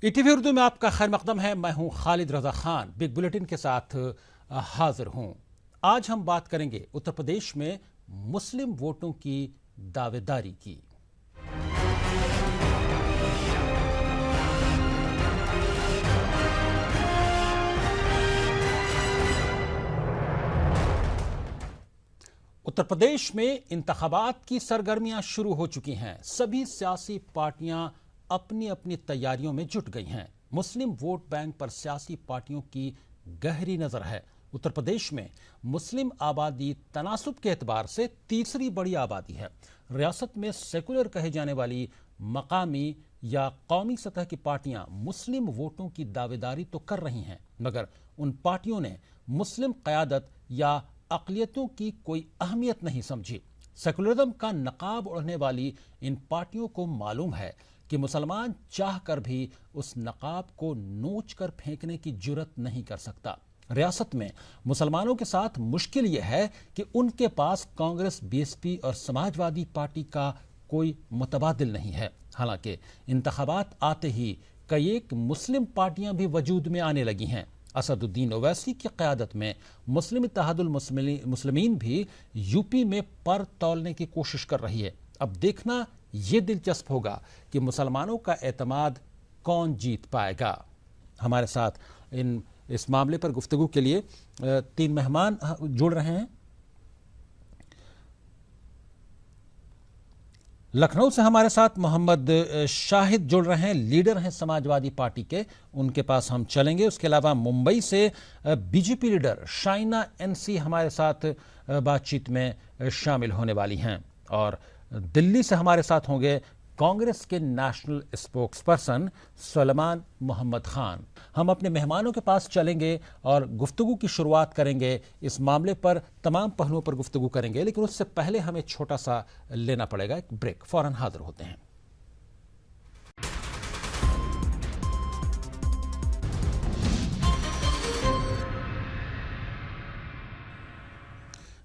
ETV Urdu में आपका खैर मकदम है। मैं हूं खालिद रजा खान, बिग बुलेटिन के साथ हाजिर हूं। आज हम बात करेंगे उत्तर प्रदेश में मुस्लिम वोटों की दावेदारी की। उत्तर प्रदेश में इंतखाबात की सरगर्मियां शुरू हो चुकी हैं। सभी सियासी पार्टियां अपनी अपनी तैयारियों में जुट गई हैं। मुस्लिम वोट बैंक पर सियासी पार्टियों की गहरी नजर है। उत्तर प्रदेश में मुस्लिम आबादी तनासुब के एतबार से तीसरी बड़ी आबादी है। रियासत में सेकुलर कहे जाने वाली मकामी या कौमी सतह की पार्टियां मुस्लिम वोटों की दावेदारी तो कर रही हैं, मगर उन पार्टियों ने मुस्लिम क़यादत या अक़लियतों की कोई अहमियत नहीं समझी। सेकुलरिज्म का नकाब ओढ़ने वाली इन पार्टियों को मालूम है कि मुसलमान चाह कर भी उस नकाब को नोच कर फेंकने की जुर्रत नहीं कर सकता। रियासत में मुसलमानों के साथ मुश्किल यह है कि उनके पास कांग्रेस, बीएसपी और समाजवादी पार्टी का कोई मुतबादिल नहीं है। हालांकि इंतखाबात आते ही कई एक मुस्लिम पार्टियां भी वजूद में आने लगी हैं। असदुद्दीन ओवैसी की क़यादत में मुस्लिम इत्तेहादुल मुस्लिमीन भी यूपी में पर तौलने की कोशिश कर रही है। अब देखना यह दिलचस्प होगा कि मुसलमानों का एतमाद कौन जीत पाएगा। हमारे साथ इस मामले पर गुफ्तगू के लिए तीन मेहमान जुड़ रहे हैं। लखनऊ से हमारे साथ मोहम्मद शाहिद जुड़ रहे हैं, लीडर हैं समाजवादी पार्टी के, उनके पास हम चलेंगे। उसके अलावा मुंबई से बीजेपी लीडर शाइना एनसी हमारे साथ बातचीत में शामिल होने वाली हैं, और दिल्ली से हमारे साथ होंगे कांग्रेस के नेशनल स्पोक्सपर्सन सुलेमान मोहम्मद खान। हम अपने मेहमानों के पास चलेंगे और गुफ्तगू की शुरुआत करेंगे। इस मामले पर तमाम पहलुओं पर गुफ्तगू करेंगे, लेकिन उससे पहले हमें छोटा सा लेना पड़ेगा एक ब्रेक। फौरन हाजिर होते हैं।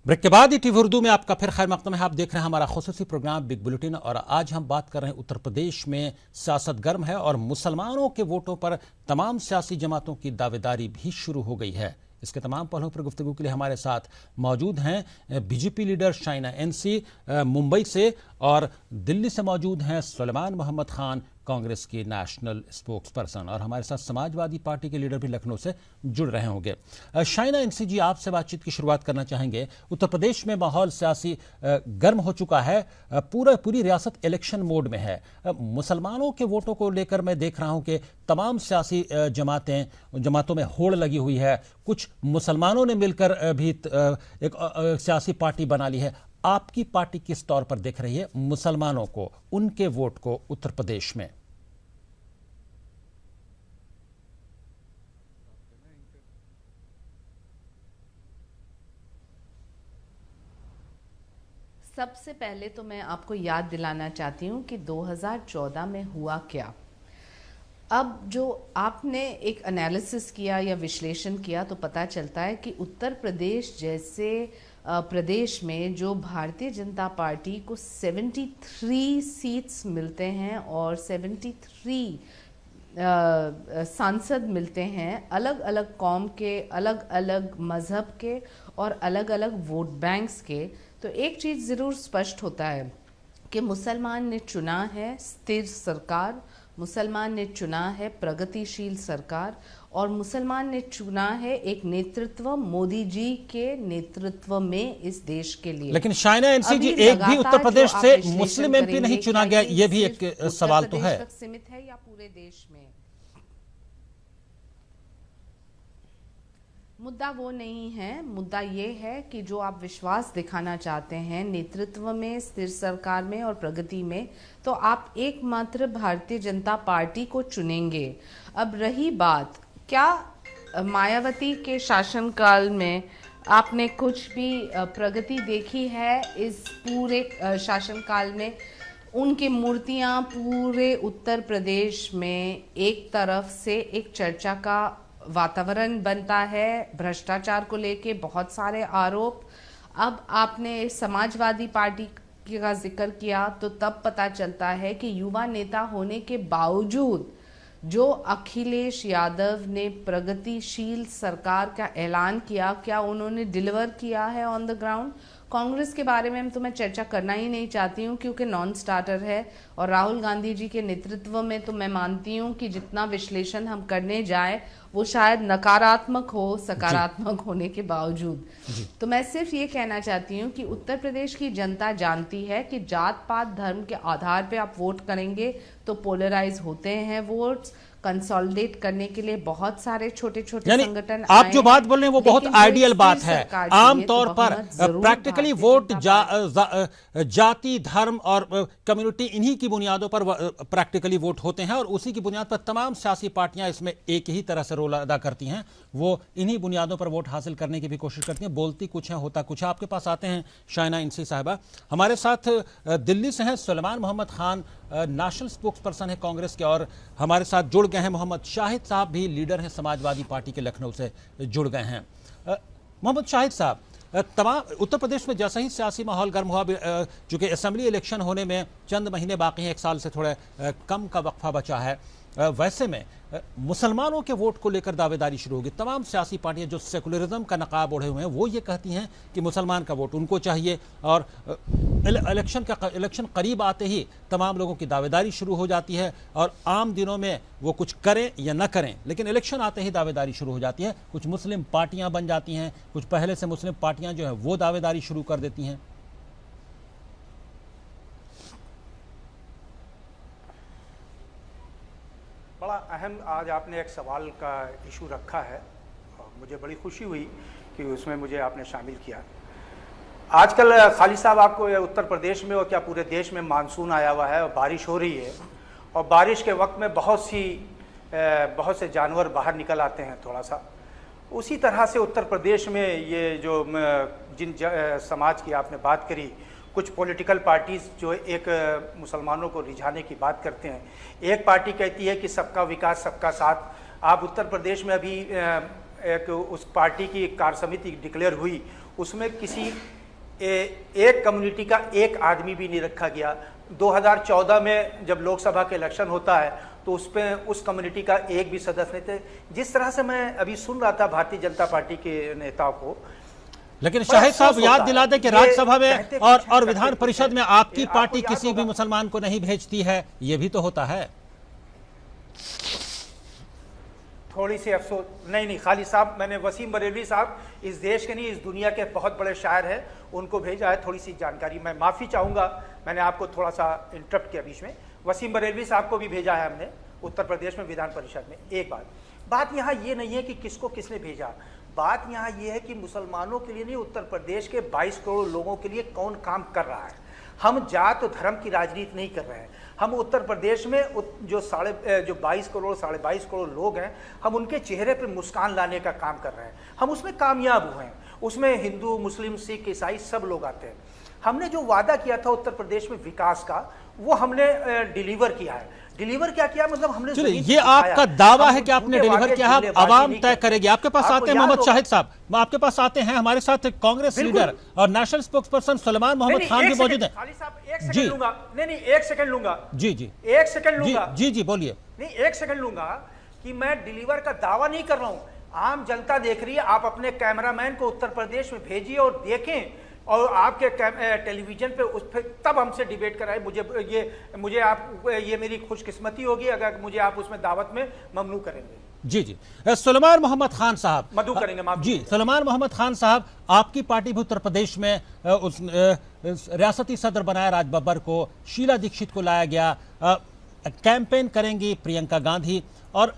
ब्रेक के बाद ईटीवी उर्दू में आपका फिर खैर मकदम है। आप देख रहे हैं हमारा खुसूसी प्रोग्राम बिग बुलेटिन, और आज हम बात कर रहे हैं उत्तर प्रदेश में सियासत गर्म है और मुसलमानों के वोटों पर तमाम सियासी जमातों की दावेदारी भी शुरू हो गई है। इसके तमाम पहलुओं पर गुफ्तगू के लिए हमारे साथ मौजूद हैं BJP leader Shaina NC Mumbai से, और दिल्ली से मौजूद हैं सुलेमान मोहम्मद खान, कांग्रेस की नेशनल स्पोक्सपर्सन, और हमारे साथ समाजवादी पार्टी के लीडर भी लखनऊ से जुड़ रहे होंगे। शाइना एनसी जी, आपसे बातचीत की शुरुआत करना चाहेंगे। उत्तर प्रदेश में माहौल सियासी गर्म हो चुका है, पूरी रियासत इलेक्शन मोड में है। मुसलमानों के वोटों को लेकर मैं देख रहा हूं कि तमाम सियासी जमातों में होड़ लगी हुई है। कुछ मुसलमानों ने मिलकर भी एक सियासी पार्टी बना ली है। आपकी पार्टी किस तौर पर देख रही है मुसलमानों को, उनके वोट को उत्तर प्रदेश में? सबसे पहले तो मैं आपको याद दिलाना चाहती हूँ कि 2014 में हुआ क्या। अब जो आपने एक एनालिसिस किया या विश्लेषण किया तो पता चलता है कि उत्तर प्रदेश जैसे प्रदेश में जो भारतीय जनता पार्टी को 73 सीट्स मिलते हैं और 73 सांसद मिलते हैं, अलग अलग कौम के, अलग अलग मज़हब के और अलग अलग वोट बैंक्स के, तो एक चीज़ ज़रूर स्पष्ट होता है कि मुसलमान ने चुना है स्थिर सरकार, मुसलमान ने चुना है प्रगतिशील सरकार, और मुसलमान ने चुना है एक नेतृत्व मोदी जी के नेतृत्व में इस देश के लिए। लेकिन शाइना एनसी जी, एक भी उत्तर प्रदेश से मुस्लिम एमपी नहीं चुना गया, ये भी एक सवाल तो है। सीमित है या पूरे देश में? मुद्दा वो नहीं है। मुद्दा ये है कि जो आप विश्वास दिखाना चाहते हैं नेतृत्व में, स्थिर सरकार में और प्रगति में, तो आप एकमात्र भारतीय जनता पार्टी को चुनेंगे। अब रही बात, क्या मायावती के शासनकाल में आपने कुछ भी प्रगति देखी है? इस पूरे शासनकाल में उनकी मूर्तियां पूरे उत्तर प्रदेश में एक तरफ से एक चर्चा का वातावरण बनता है, भ्रष्टाचार को लेके बहुत सारे आरोप। अब आपने समाजवादी पार्टी का जिक्र किया तो तब पता चलता है कि युवा नेता होने के बावजूद जो अखिलेश यादव ने प्रगतिशील सरकार का ऐलान किया, क्या उन्होंने डिलीवर किया है ऑन द ग्राउंड? कांग्रेस के बारे में तो मैं चर्चा करना ही नहीं चाहती हूँ क्योंकि नॉन स्टार्टर है, और राहुल गांधी जी के नेतृत्व में तो मैं मानती हूँ कि जितना विश्लेषण हम करने जाए वो शायद नकारात्मक हो सकारात्मक होने के बावजूद। तो मैं सिर्फ ये कहना चाहती हूँ कि उत्तर प्रदेश की जनता जानती है कि जात पात धर्म के आधार पे आप वोट करेंगे तो पोलराइज होते हैं वोट्स। कंसोलिडेट करने के लिए बहुत सारे छोटे छोटे संगठन आप जो बात बोल रहे हैं वो बहुत आइडियल बात है। आमतौर पर प्रैक्टिकली वोट जाति धर्म और कम्युनिटी इन्हीं की बुनियादों पर प्रैक्टिकली वोट होते हैं, और उसी की बुनियाद पर तमाम सियासी पार्टियां इसमें एक ही तरह से रोल अदा करती हैं। वो इन्हीं बुनियादों पर वोट हासिल करने की भी कोशिश करती हैं। बोलती कुछ है होता कुछ है। आपके पास आते हैं शाइना इंसी साहिबा। हमारे साथ दिल्ली से हैं Suleman Mohammad Khan, national spokesperson है कांग्रेस के, और हमारे साथ जुड़ गए हैं मोहम्मद शाहिद साहब, भी लीडर हैं समाजवादी पार्टी के, लखनऊ से जुड़ गए हैं। मोहम्मद शाहिद साहब, तमाम उत्तर प्रदेश में जैसा ही सियासी माहौल गर्म हुआ, चूंकि असेंबली इलेक्शन होने में चंद महीने बाकी हैं, 1 साल से थोड़ा कम का वक्फा बचा है, वैसे में मुसलमानों के वोट को लेकर दावेदारी शुरू होगी। तमाम सियासी पार्टियां जो सेकुलरिज्म का नकाब ओढ़े हुए हैं वो ये कहती हैं कि मुसलमान का वोट उनको चाहिए, और इलेक्शन करीब आते ही तमाम लोगों की दावेदारी शुरू हो जाती है, और आम दिनों में वो कुछ करें या न करें, लेकिन इलेक्शन आते ही दावेदारी शुरू हो जाती है। कुछ मुस्लिम पार्टियां बन जाती हैं, कुछ पहले से मुस्लिम पार्टियां जो है वो दावेदारी शुरू कर देती हैं। बड़ा अहम आज आपने एक सवाल का इशू रखा है, और मुझे बड़ी खुशी हुई कि उसमें मुझे आपने शामिल किया। आजकल खालिद साहब, आपको उत्तर प्रदेश में और क्या पूरे देश में मानसून आया हुआ है और बारिश हो रही है, और बारिश के वक्त में बहुत से जानवर बाहर निकल आते हैं थोड़ा सा। उसी तरह से उत्तर प्रदेश में ये जो जिन समाज की आपने बात करी, कुछ पॉलिटिकल पार्टीज जो एक मुसलमानों को रिझाने की बात करते हैं। एक पार्टी कहती है कि सबका विकास सबका साथ। आप उत्तर प्रदेश में अभी एक उस पार्टी की कार्य समिति डिक्लेयर हुई, उसमें किसी एक कम्युनिटी का एक आदमी भी नहीं रखा गया। 2014 में जब लोकसभा के इलेक्शन होता है तो उस पर उस कम्युनिटी का एक भी सदस्य नहीं थे। जिस तरह से मैं अभी सुन रहा था भारतीय जनता पार्टी के नेताओं को, लेकिन शाहिद साहब याद दिला दें कि राज्यसभा में और विधान परिषद में आपकी पार्टी किसी भी मुसलमान को नहीं भेजती है, ये भी तो होता है। थोड़ी सी अफसोस नहीं खालिद साहब, मैंने वसीम बरेलवी साहब इस देश के नहीं इस दुनिया के बहुत बड़े शायर हैं, उनको भेजा है। थोड़ी सी जानकारी, मैं माफी चाहूंगा, मैंने आपको थोड़ा सा इंटरप्ट किया बीच में। वसीम बरेलवी साहब को भी भेजा है हमने उत्तर प्रदेश में विधान परिषद में। एक बात यहाँ ये नहीं है कि किसको किसने भेजा, बात यहाँ ये है कि मुसलमानों के लिए नहीं, उत्तर प्रदेश के 22 करोड़ लोगों के लिए कौन काम कर रहा है। हम जात और धर्म की राजनीति नहीं कर रहे हैं। हम उत्तर प्रदेश में जो 22 करोड़ 22.5 करोड़ लोग हैं, हम उनके चेहरे पर मुस्कान लाने का काम कर रहे हैं। हम उसमें कामयाब हुए हैं। उसमें हिंदू, मुस्लिम, सिख, ईसाई सब लोग आते हैं। हमने जो वादा किया था उत्तर प्रदेश में विकास का, वो हमने डिलीवर किया है। डिलीवर क्या किया मतलब हमने, ये आपका दावा है कि आपने डिलीवर किया है, आवाम तय करेगी। आपके पास आते हैं मोहम्मद शाहिद साहब, आपके पास आते हैं। हमारे साथ कांग्रेस लीडर और national spokesperson Suleman Mohammad Khan भी मौजूद हैं। जी लूंगा, नहीं 1 सेकंड लूंगा। जी 1 सेकंड लूंगा। जी बोलिए। नहीं 1 सेकंड लूंगा कि मैं डिलीवर का दावा नहीं कर रहा हूं। आम जनता देख रही है। आप अपने कैमरामैन को उत्तर प्रदेश में भेजिए और देखें, और आपके टेलीविजन पे उस पर तब हमसे डिबेट कराए। मुझे आप ये मेरी खुशकिस्मती होगी अगर मुझे आप उसमें दावत में ममनू करेंगे। जी सुलेमान मोहम्मद खान साहब मधु करेंगे, माफ जी। सुलेमान मोहम्मद खान साहब, आपकी पार्टी भी उत्तर प्रदेश में उस रियासती सदर बनाया राज बब्बर को, शीला दीक्षित को लाया गया, कैंपेन करेंगी प्रियंका गांधी, और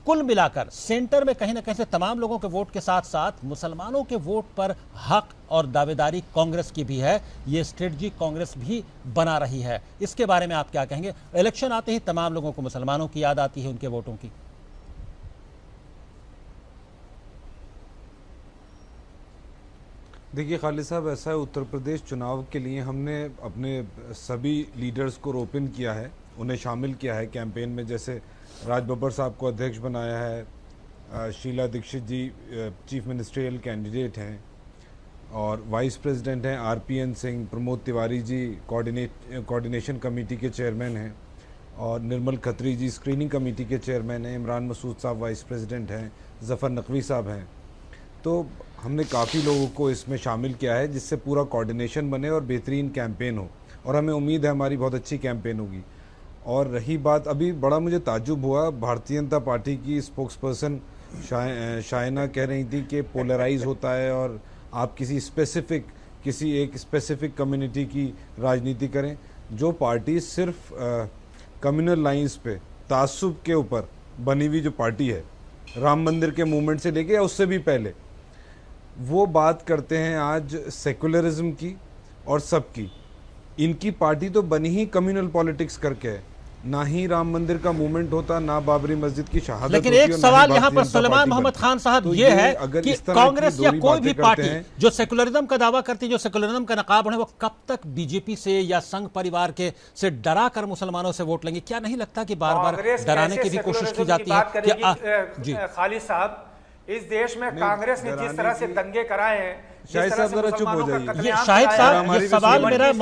कुल मिलाकर सेंटर में कहीं ना कहीं से तमाम लोगों के वोट के साथ साथ मुसलमानों के वोट पर हक और दावेदारी कांग्रेस की भी है। ये स्ट्रेटजी कांग्रेस भी बना रही है। इसके बारे में आप क्या कहेंगे? इलेक्शन आते ही तमाम लोगों को मुसलमानों की याद आती है, उनके वोटों की। देखिए खालिद साहब, ऐसा है, उत्तर प्रदेश चुनाव के लिए हमने अपने सभी लीडर्स को ओपन किया है, उन्हें शामिल किया है कैंपेन में। जैसे राज बब्बर साहब को अध्यक्ष बनाया है, शीला दीक्षित जी चीफ मिनिस्ट्रियल कैंडिडेट हैं, और वाइस प्रेसिडेंट हैं RPN Singh, Pramod Tiwari ji coordination committee के चेयरमैन हैं, और निर्मल खत्री जी स्क्रीनिंग कमेटी के चेयरमैन हैं, इमरान मसूद साहब वाइस प्रेसिडेंट हैं, ज़फ़र नकवी साहब हैं। तो हमने काफ़ी लोगों को इसमें शामिल किया है जिससे पूरा कोऑर्डिनेशन बने और बेहतरीन कैंपेन हो, और हमें उम्मीद है हमारी बहुत अच्छी कैंपेन होगी। और रही बात, अभी बड़ा मुझे ताज्जुब हुआ, भारतीय जनता पार्टी की स्पोक्स पर्सन शायना कह रही थी कि पोलराइज होता है और आप किसी एक स्पेसिफिक कम्युनिटी की राजनीति करें। जो पार्टी सिर्फ कम्युनल लाइंस पे तासुब के ऊपर बनी हुई जो पार्टी है, राम मंदिर के मूवमेंट से लेके या उससे भी पहले, वो बात करते हैं आज सेकुलरिज्म की और सबकी। इनकी पार्टी तो बनी ही कम्युनल पॉलिटिक्स करके है, ना ही राम मंदिर का मूवमेंट होता, ना बाबरी मस्जिद की शहादत। लेकिन एक सवाल यहाँ पर सुलेमान मोहम्मद खान साहब ये है कि कांग्रेस या कोई भी पार्टी जो सेकुलरिज्म का दावा करती है, जो सेकुलरिज्म का नकाब है, वो कब तक बीजेपी से या संघ परिवार के से डरा कर मुसलमानों से वोट लेंगे? क्या नहीं लगता कि बार बार डराने की भी कोशिश की जाती है? खालिद साहब, इस देश में कांग्रेस ने जिस तरह से दंगे कराए हैं, शाहिद साहब जरा चुप हो जाइए। शाहिद साहब, ये सवाल मेरा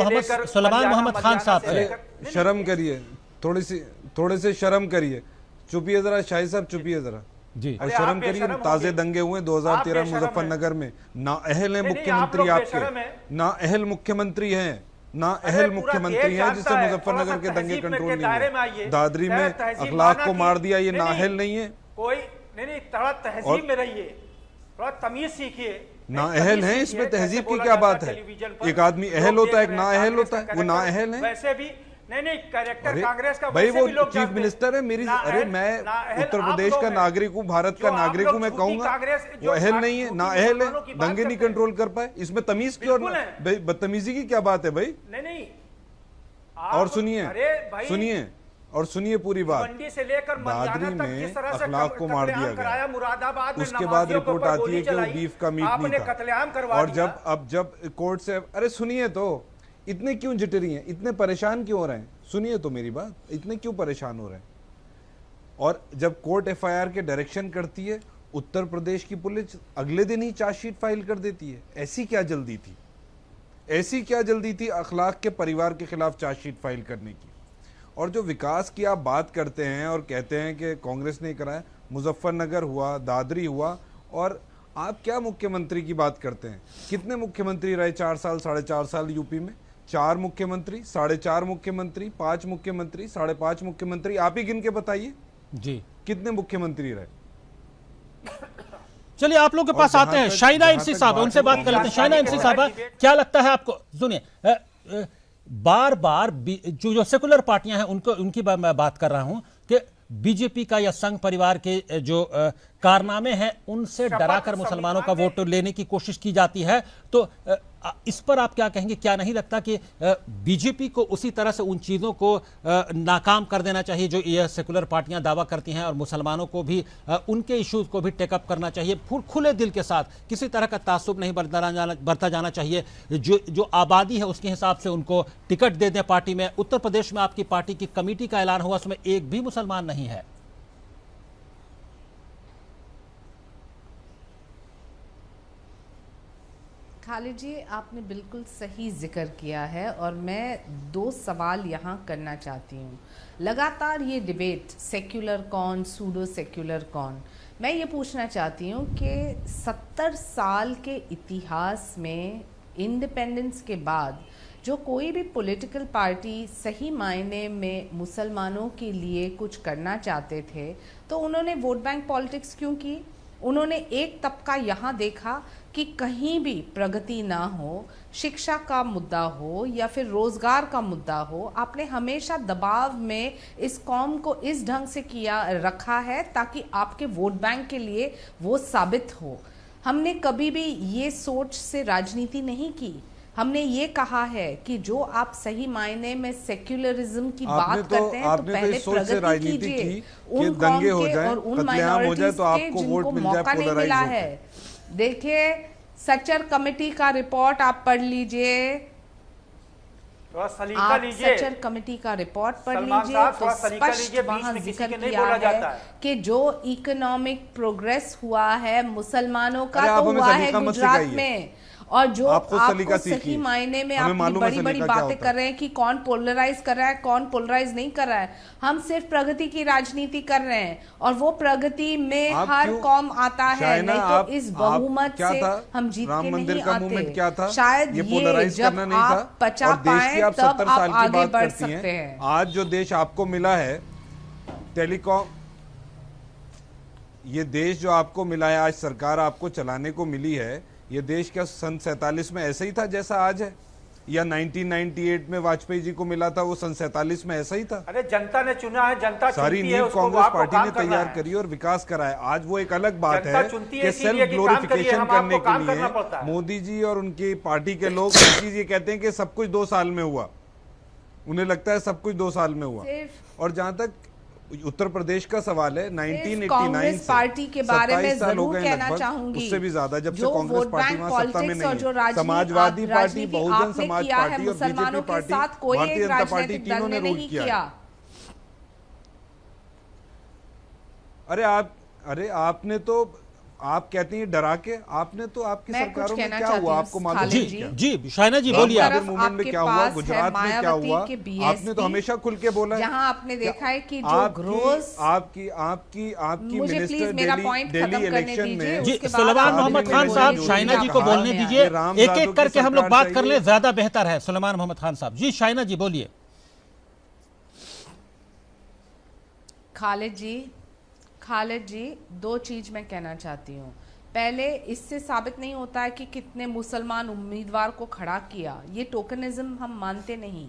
सुलेमान मोहम्मद खान साहब से। शर्म करिए, थोड़े से शर्म करिए, चुपिए जरा शाहिद साहब, चुपिए जरा जी, और शर्म करिए। ताजे दंगे हुए 2013 मुजफ्फरनगर में, ना अहल है मुख्यमंत्री आपके, ना अहल मुख्यमंत्री हैं, ना अहल मुख्यमंत्री हैं जिससे मुजफ्फरनगर के दंगे कंट्रोल नहीं हुए। दादरी में अखलाक को मार दिया, ये ना अहल नहीं है कोई? नहीं, थोड़ा तहजीब में रहिए, थोड़ा तमीज सीखिए। ना अहल है, इसमें तहजीब की क्या बात है? एक आदमी अहल होता है, एक ना अहल होता है, वो ना अहल है। वैसे भी नहीं, कैरेक्टर कांग्रेस का भाई वो चीफ मिनिस्टर है मेरी। अरे मैं उत्तर प्रदेश का नागरिक हूँ, भारत का नागरिक हूँ, मैं कहूंगा वो अहल नहीं है, ना अहल है, दंगे नहीं कंट्रोल कर पाए, इसमें तमीज की और बदतमीजी की क्या बात है भाई? नहीं, और सुनिए और सुनिए पूरी बात। से लेकर दादरी में अखलाक को मार दिया गया, मुरादाबाद में उसके बाद रिपोर्ट आती है कि वो बीफ का मीट नहीं था। और जब कोर्ट से, अरे सुनिए तो, इतने क्यों जिटरी हैं, इतने परेशान क्यों हो रहे हैं? सुनिए तो मेरी बात, इतने क्यों परेशान हो रहे हैं? और जब कोर्ट एफआईआर के डायरेक्शन करती है, उत्तर प्रदेश की पुलिस अगले दिन ही चार्जशीट फाइल कर देती है। ऐसी क्या जल्दी थी? ऐसी क्या जल्दी थी अखलाक के परिवार के खिलाफ चार्जशीट फाइल करने की? और जो विकास की आप बात करते हैं और कहते हैं कि कांग्रेस ने कराया, मुजफ्फरनगर हुआ, दादरी हुआ, और आप क्या मुख्यमंत्री की बात करते हैं? कितने मुख्यमंत्री रहे 4 साल 4.5 साल यूपी में? 4 मुख्यमंत्री, 4.5 मुख्यमंत्री, 5 मुख्यमंत्री, 5.5 मुख्यमंत्री, आप ही गिन के बताइए जी कितने मुख्यमंत्री रहे। चलिए आप लोग के पास आते हैं, शाइना इंसी साहब, उनसे बात कर लेते हैं। शाइना इंसी साहब, क्या लगता है आपको? सुनिए, बार बार जो सेकुलर पार्टियां हैं उनकी मैं बात कर रहा हूं कि बीजेपी का या संघ परिवार के जो कारनामे हैं उनसे डराकर मुसलमानों का वोट लेने की कोशिश की जाती है। तो इस पर आप क्या कहेंगे? क्या नहीं लगता कि बीजेपी को उसी तरह से उन चीजों को नाकाम कर देना चाहिए जो ये सेकुलर पार्टियां दावा करती हैं, और मुसलमानों को भी उनके इश्यूज को भी टेकअप करना चाहिए, खुले दिल के साथ, किसी तरह का तासुब नहीं बरता जाना चाहिए। जो आबादी है उसके हिसाब से उनको टिकट दे दें पार्टी में। उत्तर प्रदेश में आपकी पार्टी की कमेटी का ऐलान हुआ, उसमें एक भी मुसलमान नहीं है। खालिद जी, आपने बिल्कुल सही जिक्र किया है और मैं 2 सवाल यहाँ करना चाहती हूँ। लगातार ये डिबेट सेक्युलर कौन, सूडो सेक्युलर कौन, मैं ये पूछना चाहती हूँ कि 70 साल के इतिहास में इंडिपेंडेंस के बाद जो कोई भी पॉलिटिकल पार्टी सही मायने में मुसलमानों के लिए कुछ करना चाहते थे तो उन्होंने वोट बैंक पॉलिटिक्स क्यों की? उन्होंने एक तबका यहाँ देखा कि कहीं भी प्रगति ना हो, शिक्षा का मुद्दा हो या फिर रोजगार का मुद्दा हो, आपने हमेशा दबाव में इस कौम को इस ढंग से रखा है ताकि आपके वोट बैंक के लिए वो साबित हो। हमने कभी भी ये सोच से राजनीति नहीं की। हमने ये कहा है कि जो आप सही मायने में सेक्युलरिज्म की बात करते हैं तो पहले प्रगति कीजिए, उन कौम के और उन माइनॉरिटीज के जिनको मौका नहीं मिला है। देखिए, सचर कमेटी का रिपोर्ट आप पढ़ लीजिए, आप सचर कमेटी का रिपोर्ट पढ़ लीजिए तो स्पष्ट वहां जिक्र किया है कि जो इकोनॉमिक प्रोग्रेस हुआ है मुसलमानों का तो हुआ है गुजरात में, और जो आपको आपको सही मायने में आप बड़ी बड़ी बातें कर रहे हैं कि कौन पोलराइज कर रहा है, कौन पोलराइज नहीं कर रहा है। हम सिर्फ प्रगति की राजनीति कर रहे हैं और वो प्रगति में हर कौम आता है, नहीं तो इस बहुमत से हम जीत के नहीं आते। शायद ये जब आप पचा पाए तब आप आगे बढ़ सकते हैं। आज जो देश आपको मिला है टेलीकॉम, ये देश जो आपको मिला है, आज सरकार आपको चलाने को मिली है, ये देश क्या सन 47 में ऐसा ही था जैसा आज है, या 1998 में वाजपेयी जी को मिला था वो सन 47 में ऐसा ही था? अरे जनता ने चुना है, जनता सारी नींव कांग्रेस पार्टी ने तैयार करी और विकास कराया। आज वो एक अलग बात है कि सेल्फ ग्लोरिफिकेशन करने के लिए मोदी जी और उनकी पार्टी के लोग ये कहते हैं कि सब कुछ 2 साल में हुआ, उन्हें लगता है सब कुछ 2 साल में हुआ। और जहां तक उत्तर प्रदेश का सवाल है, 1989 से पार्टी के बारे में जरूर कहना चाहूंगी, उससे भी ज्यादा जब से कांग्रेस पार्टी वहां सत्ता में नहीं है, समाजवादी पार्टी, बहुजन समाज पार्टी और BJP party, Bharatiya Janata party, तीनों ने रूल किया। अरे आपने तो, आप कहती हैं डरा के, आपने तो आपकी सरकारों में क्या हुआ आपको मालूम? जी शाइना जी बोलिए, मूवमेंट में क्या हुआ, गुजरात में क्या हुआ, आपने तो हमेशा खुल के बोला है। जहां आपने देखा है कि जो ग्रोस आपकी मिनिस्टर दिल्ली इलेक्शन में। जी सुलेमान मोहम्मद खान साहब, शाइना जी को बोलने दीजिए, एक एक करके हम लोग बात कर लें, ज्यादा बेहतर है। सुलेमान मोहम्मद खान साहब जी, शाइना जी बोलिए। खालिद जी 2 चीज मैं कहना चाहती हूँ। पहले, इससे साबित नहीं होता है कि कितने मुसलमान उम्मीदवार को खड़ा किया, ये टोकनिज्म हम मानते नहीं।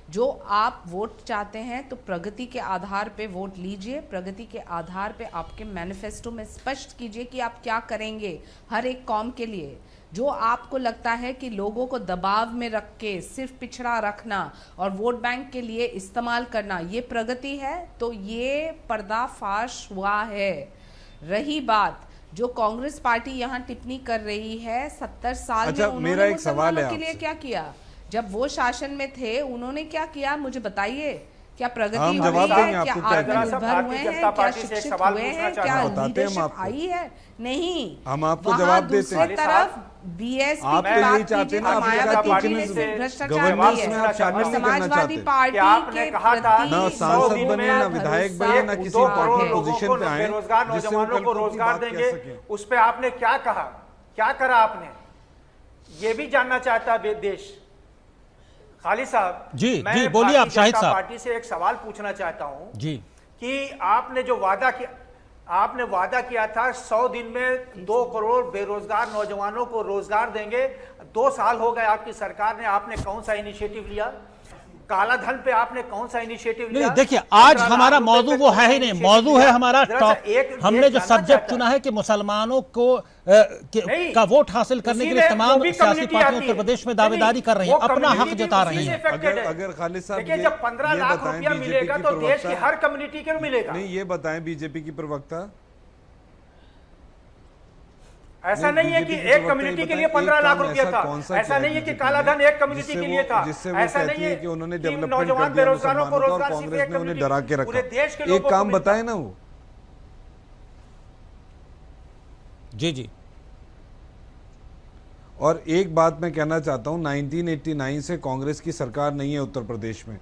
जो आप वोट चाहते हैं तो प्रगति के आधार पे वोट लीजिए, प्रगति के आधार पे आपके मैनिफेस्टो में स्पष्ट कीजिए कि आप क्या करेंगे हर एक कौम के लिए। जो आपको लगता है कि लोगों को दबाव में रख के सिर्फ पिछड़ा रखना और वोट बैंक के लिए इस्तेमाल करना, ये प्रगति है, तो ये पर्दाफाश हुआ है। रही बात जो कांग्रेस पार्टी यहाँ टिप्पणी कर रही है, 70 साल में उन्होंने मुसलमानों के लिए क्या किया? जब वो शासन में थे उन्होंने क्या किया, मुझे बताइए। क्या प्रगति हुई है? क्या आत्मनिर्भर हुए हैं? क्या शिक्षित हुए हैं? क्या लीडरशिप आई है? नहीं। हम आपको जवाब देते हैं। तरफ बीएसपी आप तो यही चाहते हैं ना, समाजवादी पार्टी आपने कहा था ना सांसद बने, ना विधायक बने, ना किसी पार्टी पोजीशन पे आए, बेरोजगार नौजवानों को रोजगार देंगे, उस पे आपने क्या कहा, क्या करा आपने? ये भी जानना चाहता है देश। खालिद साहब जी बोलिए आप। शाहिद साहब, पार्टी से एक सवाल पूछना चाहता हूं जी कि आपने जो वादा किया था 100 दिन में 2 करोड़ बेरोजगार नौजवानों को रोजगार देंगे। 2 साल हो गए आपकी सरकार ने, आपने कौन सा इनिशिएटिव लिया? काला धन पे आपने कौन सा इनिशिएटिव लिया? देखिए आज हमारा मौजू वो है ही नहीं, मौजू है हमारा टॉप। हमने जो सब्जेक्ट चुना है कि मुसलमानों को का वोट हासिल करने के लिए तमाम सियासी पार्टियां उत्तर प्रदेश में दावेदारी कर रही हैं, अपना हक जता रही हैं। अगर खालिद साहब देखिए, जब 15 लाख रुपया मिलेगा तो देश की हर कम्युनिटी को मिलेगा। नहीं, ये बताएं बीजेपी की प्रवक्ता, ऐसा नहीं है कि एक कम्युनिटी के लिए 15 लाख रुपया था, ऐसा नहीं है कि काला धन एक कम्युनिटी के लिए था, ऐसा नहीं है कि उन्होंने डेवलपमेंट कर दिया मुसलमानों को और कांग्रेस ने उन्हें डरा के रखा। एक काम बताए ना वो। जी और एक बात मैं कहना चाहता हूं, 1989 से कांग्रेस की सरकार नहीं है उत्तर प्रदेश में।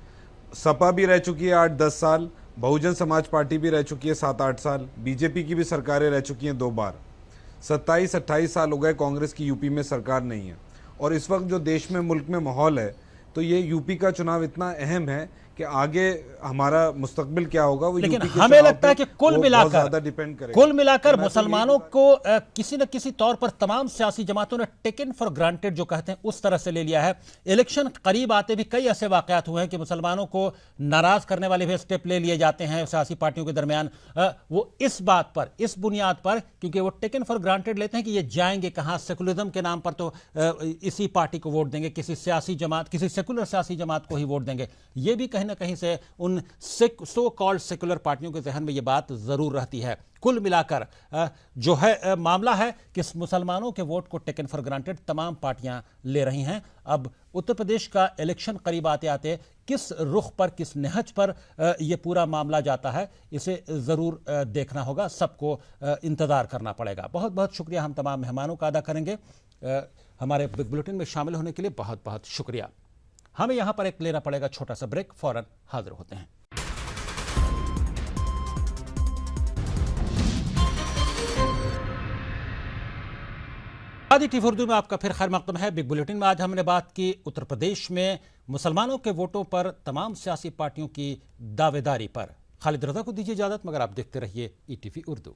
सपा भी रह चुकी है 8-10 साल, बहुजन समाज पार्टी भी रह चुकी है 7-8 साल, बीजेपी की भी सरकारें रह चुकी हैं 2 बार। 27-28 साल हो गए कांग्रेस की यूपी में सरकार नहीं है। और इस वक्त जो देश में मुल्क में माहौल है, तो ये यूपी का चुनाव इतना अहम है कि आगे हमारा मुस्तकबिल क्या होगा वो लेकिन यूपी के हमें लगता है कि कुल मिलाकर मुसलमानों को किसी न किसी तौर पर तमाम सियासी जमातों ने टेकन फॉर ग्रांटेड जो कहते हैं उस तरह से ले लिया है। इलेक्शन करीब आते भी कई ऐसे वाकयात हुए हैं कि मुसलमानों को नाराज करने वाले भी स्टेप ले लिए जाते हैं सियासी पार्टियों के दरमियान। वो इस बात पर, इस बुनियाद पर, क्योंकि वो टेकन फॉर ग्रांटेड लेते हैं कि ये जाएंगे कहां, सेकुलरिज्म के नाम पर तो इसी पार्टी को वोट देंगे, किसी सियासी जमात, किसी सेकुलर सियासी जमात को ही वोट देंगे। ये भी कहीं ना कहीं से उन सो कॉल्ड सेकुलर पार्टियों के जहन में ये बात जरूर रहती है। कुल मिलाकर जो है मामला है कि मुसलमानों के वोट को टेकन फॉर ग्रांटेड तमाम पार्टियां ले रही हैं। अब उत्तर प्रदेश का इलेक्शन करीब आते आते किस रुख पर, किस नहज पर यह पूरा मामला जाता है, इसे जरूर देखना होगा, सबको इंतजार करना पड़ेगा। बहुत बहुत शुक्रिया हम तमाम मेहमानों का अदा करेंगे। हमारे बिग बुलेटिन में शामिल होने के लिए बहुत बहुत शुक्रिया। हमें यहां पर एक लेना पड़ेगा छोटा सा ब्रेक, फौरन हाजिर होते हैं। आदि टीवी उर्दू में आपका फिर खैर मकदम है। बिग बुलेटिन में आज हमने बात की उत्तर प्रदेश में मुसलमानों के वोटों पर तमाम सियासी पार्टियों की दावेदारी पर। खालिद रजा को दीजिए इजाजत, मगर आप देखते रहिए ईटीवी उर्दू।